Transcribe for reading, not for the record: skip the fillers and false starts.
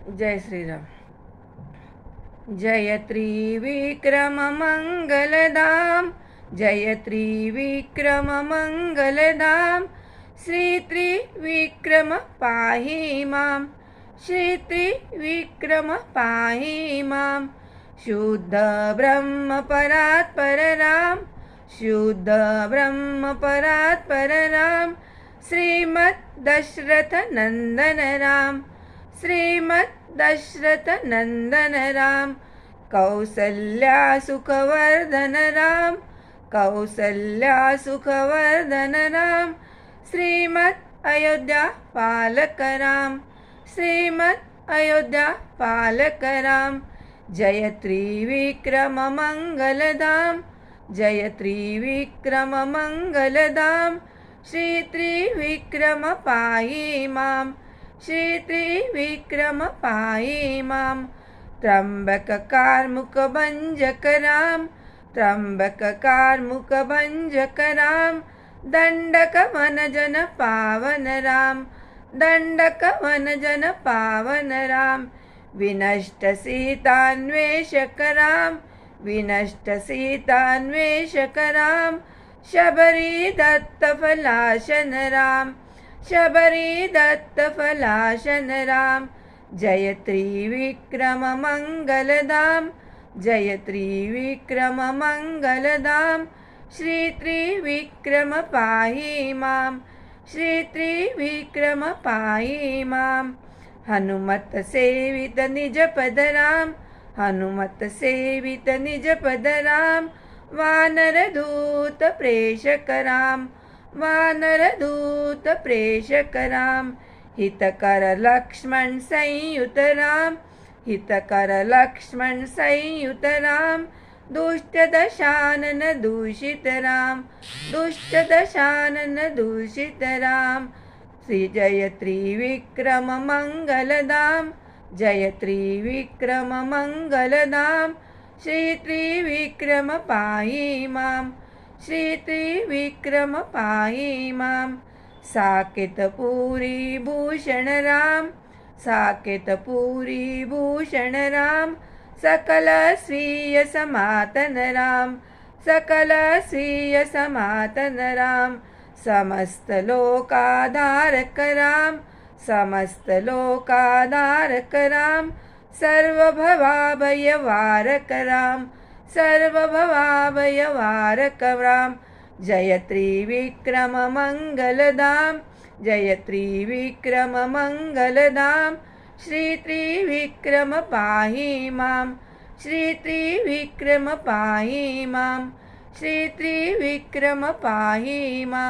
जय श्रीराम. जय त्रिविक्रम मंगलधाम, जय त्रिविक्रम मंगलधाम. श्री त्रिविक्रम पाहि मां, श्री त्रिविक्रम पाहि मां. शुद्ध ब्रह्म परात् परराम, शुद्ध ब्रह्म परात् परराम. श्रीमद् दशरथ नंदन राम, श्रीमद् दशरथ नंदन राम. कौसल्या सुखवर्धन राम, कौसल्या सुखवर्धन राम. श्रीमद् अयोध्या पालक राम, श्रीमद् अयोध्या पालक राम. जय त्रिविक्रम मंगलधाम, जय त्रिविक्रम मंगलधाम. श्री त्रिविक्रम पाहि मां, श्री त्रिविक्रम पाहि मां. त्र्यंबक कार्मुक भंजक राम, त्र्यंबक कार्मुक भंजक राम. दंडक वनजन पावन राम, दंडक वनजन पावन राम. विनष्ट सीतान्वेषक राम, विनष्ट सीतान्वेषक राम. शबरी दत्त फलाशन राम, शबरी दत्त फलाशन राम. जय त्रिविक्रम मंगलधाम, जय त्रिविक्रम मंगलधाम. श्री त्रिविक्रम पाहि मां, श्री त्रिविक्रम पाहि मां. हनुमत सेवित निज पद राम, हनुमत सेवित निज पद राम. वानर दूत प्रेषक राम, वानर दूत प्रेषक राम. हितकर लक्ष्मण संयुत राम, हितकर लक्ष्मण संयुत राम. दुष्ट दशानन दूषित राम, दुष्ट दशानन दूषित राम. श्री जय त्रिविक्रम मंगलधाम, जय त्रिविक्रम मंगलधाम. श्री त्रिविक्रम पाहि मां, श्री त्रिविक्रम पाहि मां. साकेतपुरी भूषण राम, साकेतपुरी भूषण राम. सकल स्वीय समातन राम, सकल स्वीय समातन राम. समस्त लोकाधारक राम, समस्त लोकाधारक राम. सर्वभवाभय वारक राम, सर्वभवाभय वारक राम. जय त्रिविक्रम मंगलधाम, जय त्रिविक्रम मंगलधाम. श्री त्रिविक्रम पाहि मां, श्री त्रिविक्रम पाहि मां, श्री त्रिविक्रम पाहि मां.